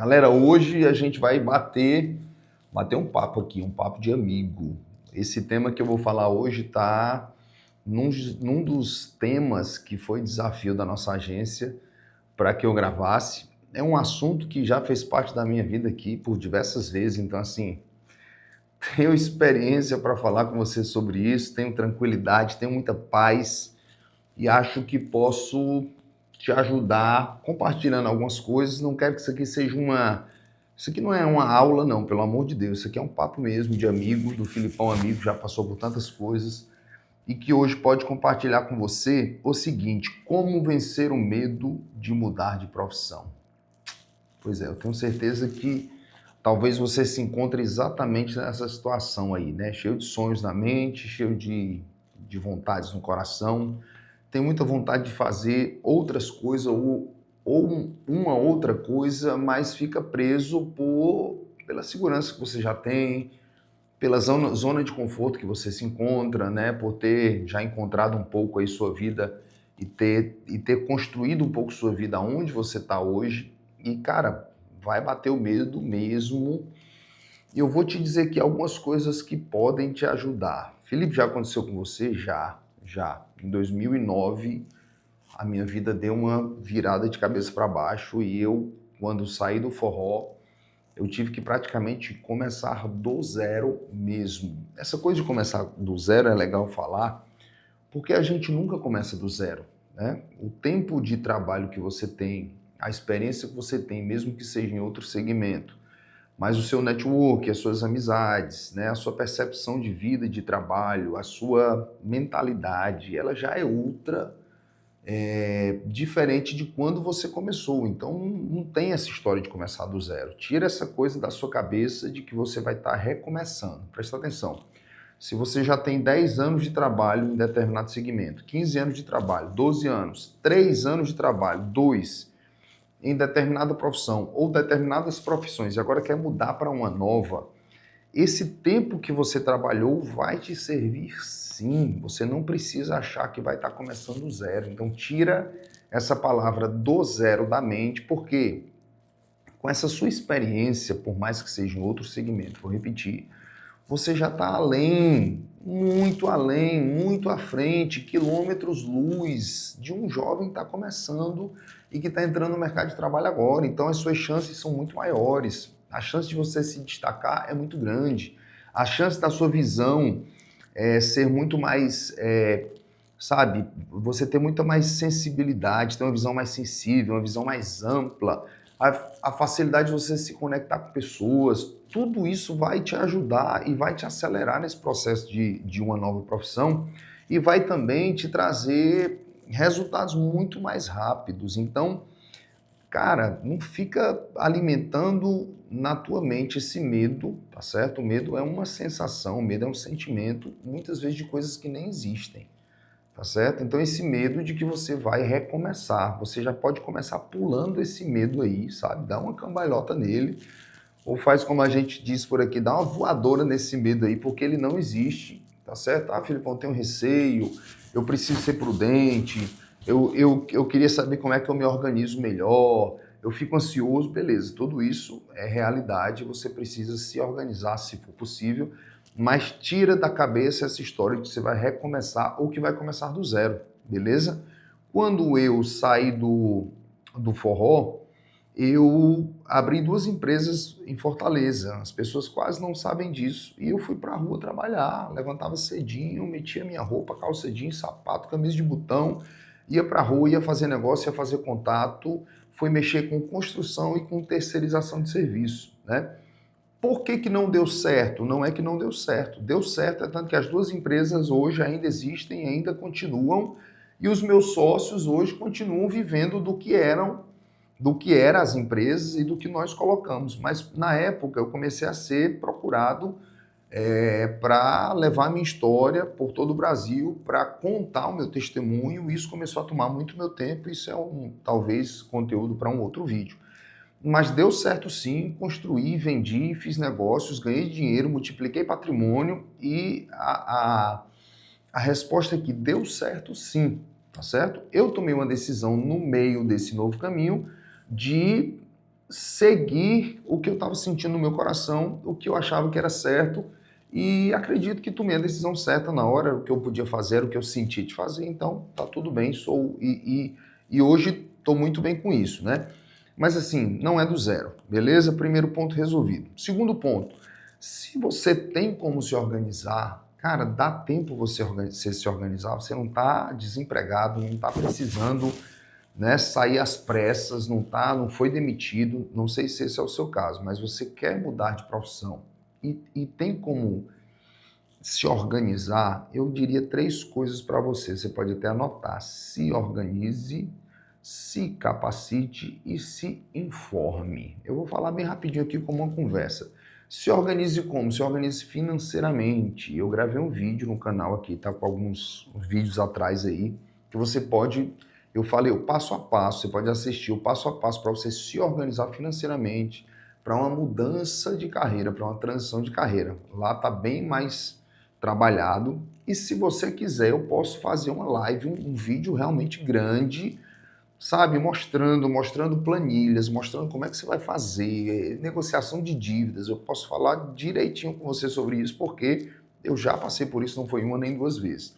Galera, hoje a gente vai bater um papo aqui, um papo de amigo. Esse tema que eu vou falar hoje está num dos temas que foi desafio da nossa agência para que eu gravasse. É um assunto que já fez parte da minha vida aqui por diversas vezes, então assim, tenho experiência para falar com você sobre isso, tenho tranquilidade, tenho muita paz e acho que posso te ajudar compartilhando algumas coisas. Não quero que isso aqui seja Isso aqui não é uma aula, não, pelo amor de Deus. Isso aqui é um papo mesmo de amigo, do Filipão amigo, já passou por tantas coisas e que hoje pode compartilhar com você o seguinte: como vencer o medo de mudar de profissão. Pois é, eu tenho certeza que talvez você se encontre exatamente nessa situação aí, né? Cheio de sonhos na mente, cheio de vontades no coração, tem muita vontade de fazer outras coisas ou uma outra coisa, mas fica preso pela segurança que você já tem, pela zona de conforto que você se encontra, né? Por ter já encontrado um pouco aí sua vida e ter construído um pouco sua vida onde você está hoje. E, cara, vai bater o medo mesmo. E eu vou te dizer aqui algumas coisas que podem te ajudar. Felipe, já aconteceu com você? Já. Em 2009, a minha vida deu uma virada de cabeça para baixo e eu, quando saí do forró, eu tive que praticamente começar do zero mesmo. Essa coisa de começar do zero é legal falar, porque a gente nunca começa do zero, né? O tempo de trabalho que você tem, a experiência que você tem, mesmo que seja em outro segmento, mas o seu network, as suas amizades, né, a sua percepção de vida e de trabalho, a sua mentalidade, ela já é ultra diferente de quando você começou. Então não tem essa história de começar do zero. Tira essa coisa da sua cabeça de que você vai estar recomeçando. Presta atenção. Se você já tem 10 anos de trabalho em determinado segmento, 15 anos de trabalho, 12 anos, 3 anos de trabalho, 2 em determinada profissão ou determinadas profissões e agora quer mudar para uma nova, esse tempo que você trabalhou vai te servir sim. Você não precisa achar que vai estar começando do zero. Então tira essa palavra do zero da mente, porque com essa sua experiência, por mais que seja em outro segmento, vou repetir, você já está além, muito à frente, quilômetros-luz de um jovem que está começando e que está entrando no mercado de trabalho agora. Então as suas chances são muito maiores. A chance de você se destacar é muito grande. A chance da sua visão ser muito mais, sabe, você ter muita mais sensibilidade, ter uma visão mais sensível, uma visão mais ampla, a facilidade de você se conectar com pessoas, tudo isso vai te ajudar e vai te acelerar nesse processo de uma nova profissão e vai também te trazer resultados muito mais rápidos. Então, cara, não fica alimentando na tua mente esse medo, tá certo? O medo é uma sensação, o medo é um sentimento, muitas vezes de coisas que nem existem, tá certo? Então esse medo de que você vai recomeçar, você já pode começar pulando esse medo aí, sabe? Dá uma cambalhota nele, ou faz como a gente diz por aqui, dá uma voadora nesse medo aí, porque ele não existe, tá certo? Ah, Filipão, eu tenho receio, eu preciso ser prudente, eu queria saber como é que eu me organizo melhor, eu fico ansioso, beleza, tudo isso é realidade, você precisa se organizar se for possível, mas tira da cabeça essa história de que você vai recomeçar ou que vai começar do zero, beleza? Quando eu saí do forró, eu abri 2 empresas em Fortaleza. As pessoas quase não sabem disso. E eu fui para a rua trabalhar, levantava cedinho, metia minha roupa, calça jeans, sapato, camisa de botão, ia para a rua, ia fazer negócio, ia fazer contato, foi mexer com construção e com terceirização de serviço, né? Por que que não deu certo? Não é que não deu certo. Deu certo, é tanto que as 2 empresas hoje ainda existem, ainda continuam, e os meus sócios hoje continuam vivendo do que eram as empresas e do que nós colocamos. Mas na época eu comecei a ser procurado para levar minha história por todo o Brasil, para contar o meu testemunho. Isso começou a tomar muito meu tempo. Isso é talvez conteúdo para um outro vídeo. Mas deu certo sim, construí, vendi, fiz negócios, ganhei dinheiro, multipliquei patrimônio e a resposta é que deu certo sim, tá certo? Eu tomei uma decisão no meio desse novo caminho de seguir o que eu estava sentindo no meu coração, o que eu achava que era certo, e acredito que tomei a decisão certa na hora, o que eu podia fazer, o que eu senti de fazer, então tá tudo bem, e hoje estou muito bem com isso, né? Mas assim, não é do zero, beleza? Primeiro ponto resolvido. Segundo ponto, se você tem como se organizar, cara, dá tempo você se organizar, você não está desempregado, não está precisando, né, sair às pressas, não foi demitido, não sei se esse é o seu caso, mas você quer mudar de profissão e tem como se organizar, eu diria 3 coisas para você. Você pode até anotar: se organize, se capacite e se informe. Eu vou falar bem rapidinho aqui como uma conversa. Se organize como? Se organize financeiramente. Eu gravei um vídeo no canal aqui, tá com alguns vídeos atrás aí, que você pode, eu falei o passo a passo, você pode assistir o passo a passo para você se organizar financeiramente, para uma mudança de carreira, para uma transição de carreira. Lá tá bem mais trabalhado. E se você quiser, eu posso fazer uma live, um vídeo realmente grande, sabe, mostrando planilhas, mostrando como é que você vai fazer, negociação de dívidas. Eu posso falar direitinho com você sobre isso, porque eu já passei por isso, não foi uma nem duas vezes.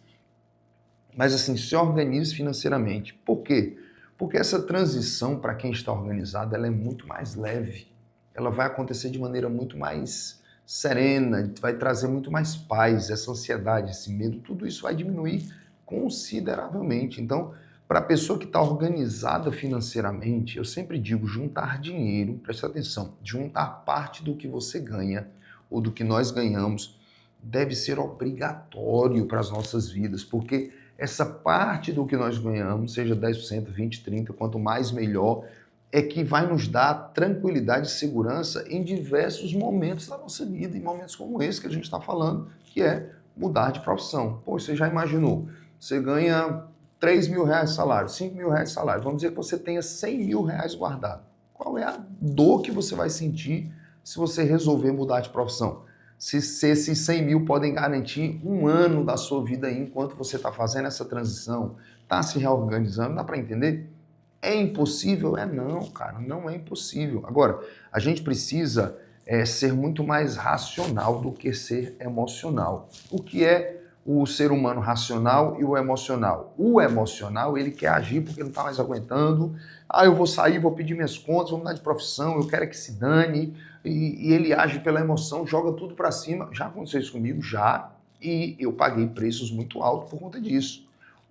Mas assim, se organize financeiramente. Por quê? Porque essa transição, para quem está organizado, ela é muito mais leve. Ela vai acontecer de maneira muito mais serena, vai trazer muito mais paz, essa ansiedade, esse medo, tudo isso vai diminuir consideravelmente. Então, para a pessoa que está organizada financeiramente, eu sempre digo juntar dinheiro, presta atenção, juntar parte do que você ganha ou do que nós ganhamos deve ser obrigatório para as nossas vidas, porque essa parte do que nós ganhamos, seja 10%, 20%, 30%, quanto mais melhor, é que vai nos dar tranquilidade e segurança em diversos momentos da nossa vida, em momentos como esse que a gente está falando, que é mudar de profissão. Pô, você já imaginou? Você ganha 3 mil reais de salário, 5 mil reais de salário, vamos dizer que você tenha 100 mil reais guardado. Qual é a dor que você vai sentir se você resolver mudar de profissão? Se esses 100 mil podem garantir um ano da sua vida aí, enquanto você está fazendo essa transição, está se reorganizando, dá para entender? É impossível? É não, cara, não é impossível. Agora, a gente precisa ser muito mais racional do que ser emocional. O que é o ser humano racional e o emocional? O emocional, ele quer agir porque não está mais aguentando. Ah, eu vou sair, vou pedir minhas contas, vou mudar de profissão, eu quero que se dane. E ele age pela emoção, joga tudo para cima. Já aconteceu isso comigo? Já. E eu paguei preços muito altos por conta disso.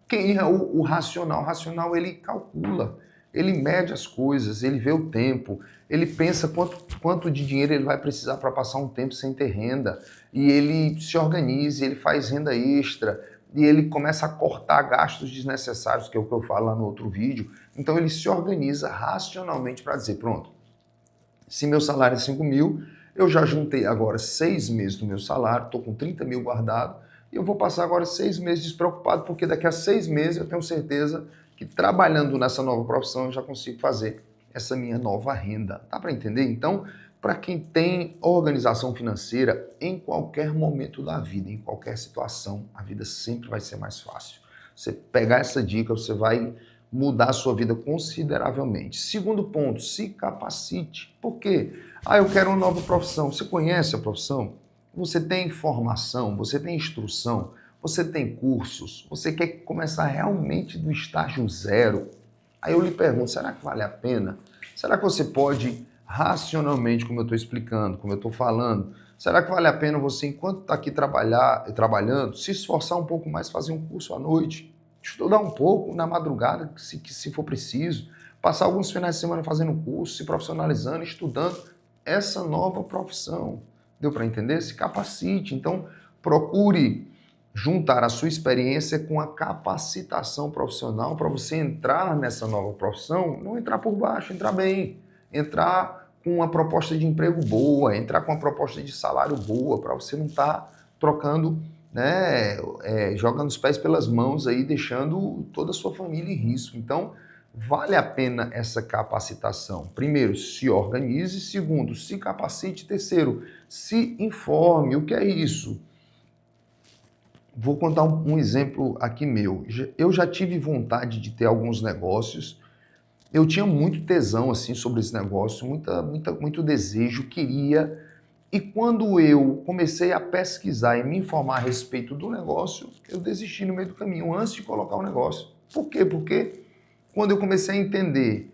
Quem é o racional? O racional, ele calcula, ele mede as coisas, ele vê o tempo, ele pensa quanto de dinheiro ele vai precisar para passar um tempo sem ter renda, e ele se organiza, ele faz renda extra, e ele começa a cortar gastos desnecessários, que é o que eu falo lá no outro vídeo. Então ele se organiza racionalmente para dizer, pronto, se meu salário é 5 mil, eu já juntei agora 6 meses do meu salário, estou com 30 mil guardado, e eu vou passar agora 6 meses despreocupado, porque daqui a 6 meses eu tenho certeza que trabalhando nessa nova profissão eu já consigo fazer essa minha nova renda. Dá para entender? Então, para quem tem organização financeira, em qualquer momento da vida, em qualquer situação, a vida sempre vai ser mais fácil. Você pegar essa dica, você vai mudar a sua vida consideravelmente. Segundo ponto, se capacite. Por quê? Ah, eu quero uma nova profissão. Você conhece a profissão? Você tem formação, você tem instrução, você tem cursos, você quer começar realmente do estágio zero. Aí eu lhe pergunto, será que vale a pena? Será que você pode, racionalmente, como eu estou explicando, como eu estou falando, será que vale a pena você, enquanto está aqui trabalhando, se esforçar um pouco mais, fazer um curso à noite, estudar um pouco na madrugada, se for preciso, passar alguns finais de semana fazendo curso, se profissionalizando, estudando essa nova profissão? Deu para entender? Se capacite. Então, procure juntar a sua experiência com a capacitação profissional para você entrar nessa nova profissão, não entrar por baixo, entrar bem, entrar com uma proposta de emprego boa, entrar com uma proposta de salário boa, para você não estar trocando, né, jogando os pés pelas mãos aí, deixando toda a sua família em risco. Então, vale a pena essa capacitação. Primeiro, se organize. Segundo, se capacite. Terceiro, se informe. O que é isso? Vou contar um exemplo aqui meu. Eu já tive vontade de ter alguns negócios eu tinha muito tesão assim sobre esse negócio, muito desejo, queria. E quando eu comecei a pesquisar e me informar a respeito do negócio, eu desisti no meio do caminho, antes de colocar o negócio. Por quê? Porque quando eu comecei a entender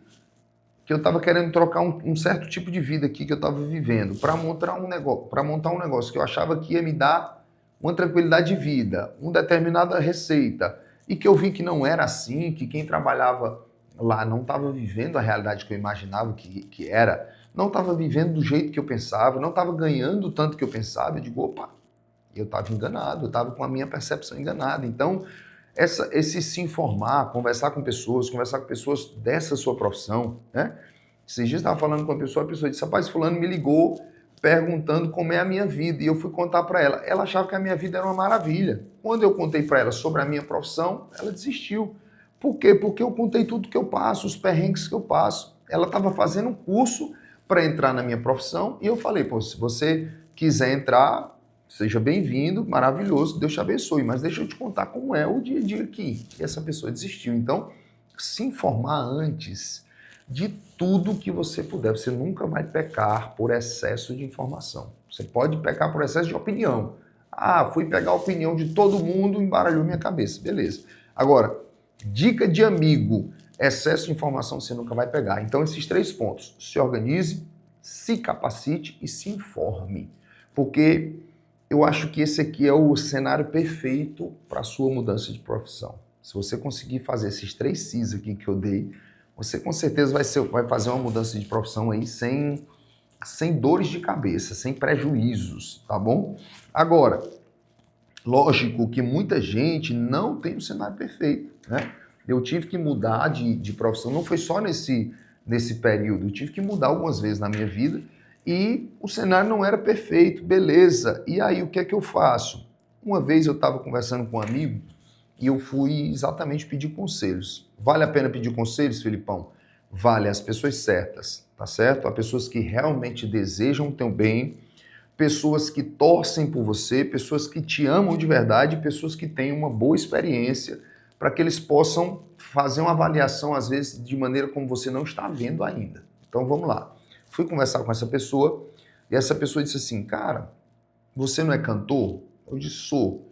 que eu estava querendo trocar um certo tipo de vida aqui que eu estava vivendo para montar um negócio que eu achava que ia me dar uma tranquilidade de vida, uma determinada receita, e que eu vi que não era assim, que quem trabalhava lá não estava vivendo a realidade que eu imaginava que era, não estava vivendo do jeito que eu pensava, não estava ganhando tanto que eu pensava. Eu digo, opa, eu estava enganado, eu estava com a minha percepção enganada. Então, esse se informar, conversar com pessoas dessa sua profissão, né? Esses dias eu estava falando com uma pessoa, a pessoa disse, rapaz, fulano me ligou perguntando como é a minha vida, e eu fui contar para ela. Ela achava que a minha vida era uma maravilha. Quando eu contei para ela sobre a minha profissão, ela desistiu. Por quê? Porque eu contei tudo que eu passo, os perrengues que eu passo. Ela estava fazendo um curso para entrar na minha profissão, e eu falei, pô, se você quiser entrar, seja bem-vindo, maravilhoso, Deus te abençoe, mas deixa eu te contar como é o dia a dia aqui. E essa pessoa desistiu. Então, se informar antes de tudo que você puder. Você nunca vai pecar por excesso de informação. Você pode pecar por excesso de opinião. Ah, fui pegar a opinião de todo mundo e embaralhou minha cabeça. Beleza. Agora, dica de amigo, excesso de informação você nunca vai pegar. Então, esses 3 pontos. Se organize, se capacite e se informe. Porque eu acho que esse aqui é o cenário perfeito para a sua mudança de profissão. Se você conseguir fazer esses 3 Cs aqui que eu dei, você com certeza vai fazer uma mudança de profissão aí sem dores de cabeça, sem prejuízos, tá bom? Agora, lógico que muita gente não tem o cenário perfeito, né? Eu tive que mudar de profissão, não foi só nesse período, eu tive que mudar algumas vezes na minha vida e o cenário não era perfeito, beleza. E aí o que é que eu faço? Uma vez eu estava conversando com um amigo e eu fui exatamente pedir conselhos. Vale a pena pedir conselhos, Filipão? Vale, as pessoas certas, tá certo? As pessoas que realmente desejam o teu bem, pessoas que torcem por você, pessoas que te amam de verdade, pessoas que têm uma boa experiência, para que eles possam fazer uma avaliação, às vezes, de maneira como você não está vendo ainda. Então vamos lá. Fui conversar com essa pessoa e essa pessoa disse assim, cara, você não é cantor? Eu disse, sou.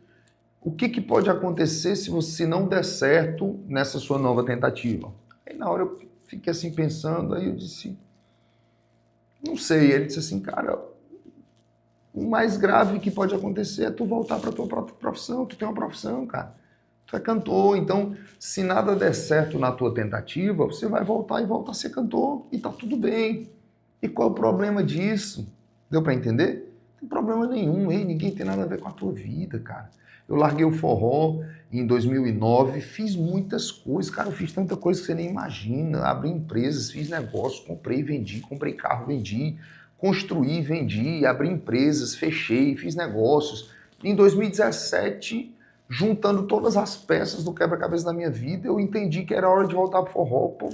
O que pode acontecer se você não der certo nessa sua nova tentativa? Aí na hora eu fiquei assim pensando, aí eu disse, não sei. Ele disse assim, cara, o mais grave que pode acontecer é tu voltar para tua própria profissão, tu tem uma profissão, cara. Tu é cantor, então se nada der certo na tua tentativa, você vai voltar e voltar a ser cantor e tá tudo bem. E qual é o problema disso? Deu para entender? Não tem problema nenhum, ei, ninguém tem nada a ver com a tua vida, cara. Eu larguei o forró em 2009, fiz muitas coisas, cara, eu fiz tanta coisa que você nem imagina, abri empresas, fiz negócios, comprei, vendi, comprei carro, vendi, construí, vendi, abri empresas, fechei, fiz negócios. Em 2017, juntando todas as peças do quebra-cabeça da minha vida, eu entendi que era hora de voltar pro forró. Pô,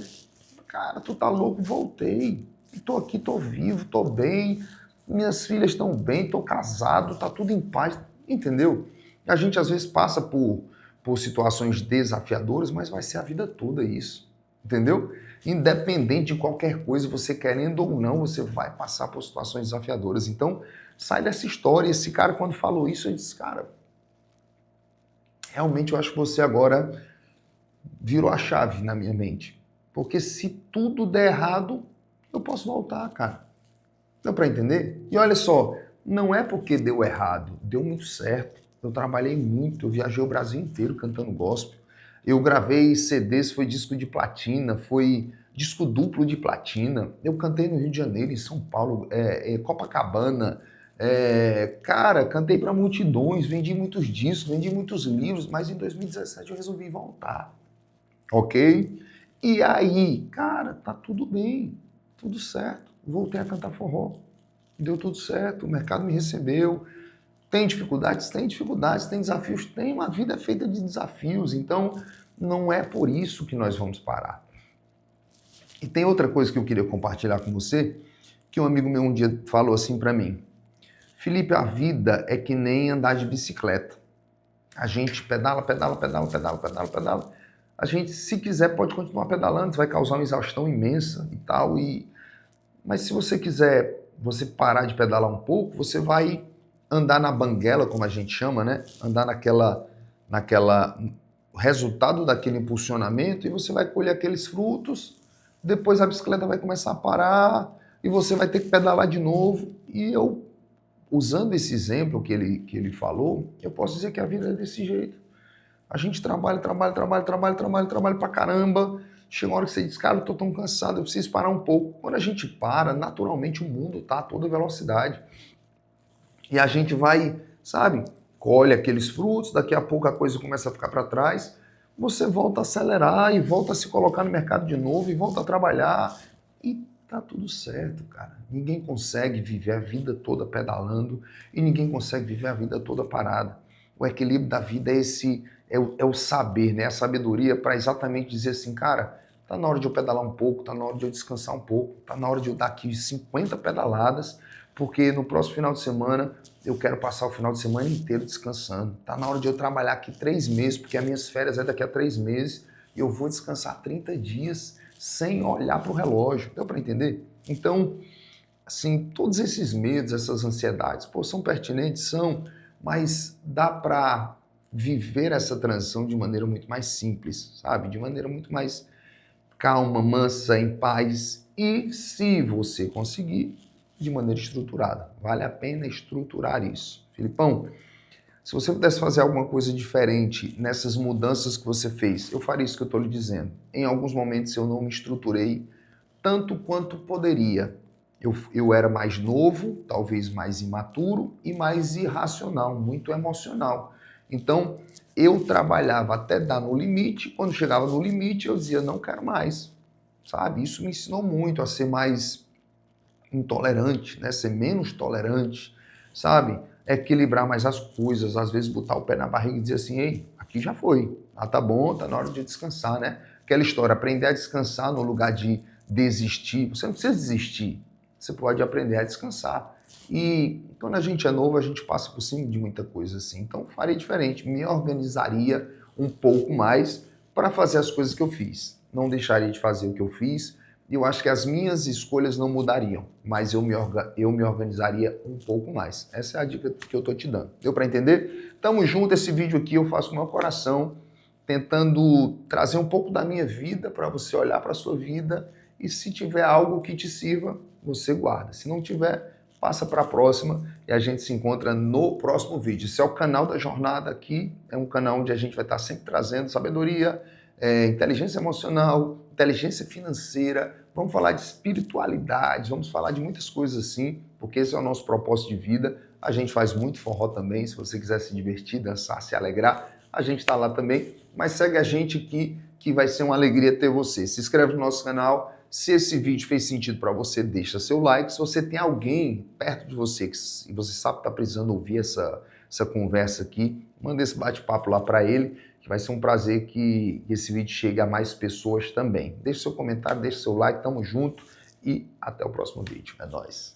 cara, tu tá louco? Voltei. E tô aqui, tô vivo, tô bem, minhas filhas estão bem, tô casado, tá tudo em paz, entendeu? A gente às vezes passa por situações desafiadoras, mas vai ser a vida toda isso, entendeu? Independente de qualquer coisa, você querendo ou não, você vai passar por situações desafiadoras. Então, sai dessa história. Esse cara, quando falou isso, eu disse, cara, realmente eu acho que você agora virou a chave na minha mente. Porque se tudo der errado, eu posso voltar, cara. Deu para entender? E olha só, não é porque deu errado, deu muito certo. Eu trabalhei muito, eu viajei o Brasil inteiro cantando gospel. Eu gravei CDs, foi disco de platina, foi disco duplo de platina. Eu cantei no Rio de Janeiro, em São Paulo, Copacabana. Cara, cantei para multidões, vendi muitos discos, vendi muitos livros, mas em 2017 eu resolvi voltar, ok? E aí, cara, tá tudo bem, tudo certo. Voltei a cantar forró, deu tudo certo, o mercado me recebeu. Tem dificuldades, tem desafios, tem. Uma vida feita de desafios, então não é por isso que nós vamos parar. E tem outra coisa que eu queria compartilhar com você, que um amigo meu um dia falou assim para mim, Felipe, a vida é que nem andar de bicicleta. A gente pedala, pedala, pedala, pedala, pedala, pedala, a gente, se quiser, pode continuar pedalando, isso vai causar uma exaustão imensa e tal, mas se você quiser você parar de pedalar um pouco, você vai andar na banguela, como a gente chama, né? Andar o resultado daquele impulsionamento, e você vai colher aqueles frutos, depois a bicicleta vai começar a parar e você vai ter que pedalar de novo. E eu, usando esse exemplo que ele falou, eu posso dizer que a vida é desse jeito. A gente trabalha pra caramba. Chega uma hora que você diz, cara, eu tô tão cansado, eu preciso parar um pouco. Quando a gente para, naturalmente o mundo tá a toda velocidade. E a gente vai, sabe, colhe aqueles frutos, daqui a pouco a coisa começa a ficar para trás, você volta a acelerar e volta a se colocar no mercado de novo e volta a trabalhar e tá tudo certo, cara. Ninguém consegue viver a vida toda pedalando e ninguém consegue viver a vida toda parada. O equilíbrio da vida é o saber, né? A sabedoria para exatamente dizer assim, cara, tá na hora de eu pedalar um pouco, tá na hora de eu descansar um pouco, tá na hora de eu dar aqui 50 pedaladas, porque no próximo final de semana eu quero passar o final de semana inteiro descansando. Tá na hora de eu trabalhar aqui 3 meses, porque as minhas férias é daqui a 3 meses, e eu vou descansar 30 dias sem olhar para o relógio. Deu para entender? Então, assim, todos esses medos, essas ansiedades, pô, são pertinentes? São, mas dá para viver essa transição de maneira muito mais simples, sabe? De maneira muito mais calma, mansa, em paz. E se você conseguir, de maneira estruturada. Vale a pena estruturar isso. Filipão, se você pudesse fazer alguma coisa diferente nessas mudanças que você fez, eu faria isso que eu estou lhe dizendo. Em alguns momentos eu não me estruturei tanto quanto poderia. Eu era mais novo, talvez mais imaturo e mais irracional, muito emocional. Então, eu trabalhava até dar no limite, quando chegava no limite eu dizia, não quero mais, sabe? Isso me ensinou muito a ser mais intolerante, né? Ser menos tolerante, sabe? Equilibrar mais as coisas, às vezes botar o pé na barriga e dizer assim, ei, aqui já foi, tá bom, tá na hora de descansar, né? Aquela história, aprender a descansar no lugar de desistir. Você não precisa desistir, você pode aprender a descansar. E quando a gente é novo, a gente passa por cima de muita coisa assim. Então, faria diferente, me organizaria um pouco mais para fazer as coisas que eu fiz. Não deixaria de fazer o que eu fiz. Eu acho que as minhas escolhas não mudariam, mas eu me organizaria um pouco mais. Essa é a dica que eu estou te dando. Deu para entender? Tamo junto, esse vídeo aqui eu faço com o meu coração, tentando trazer um pouco da minha vida para você olhar para a sua vida, e se tiver algo que te sirva, você guarda. Se não tiver, passa para a próxima e a gente se encontra no próximo vídeo. Esse é o canal da Jornada aqui, é um canal onde a gente vai estar sempre trazendo sabedoria, inteligência emocional, inteligência financeira, vamos falar de espiritualidade, vamos falar de muitas coisas assim, porque esse é o nosso propósito de vida. A gente faz muito forró também, se você quiser se divertir, dançar, se alegrar, a gente está lá também, mas segue a gente aqui, que vai ser uma alegria ter você. Se inscreve no nosso canal, se esse vídeo fez sentido para você, deixa seu like. Se você tem alguém perto de você e você sabe que está precisando ouvir essa conversa aqui, manda esse bate-papo lá para ele, que vai ser um prazer que esse vídeo chegue a mais pessoas também. Deixe seu comentário, deixe seu like, tamo junto e até o próximo vídeo. É nóis!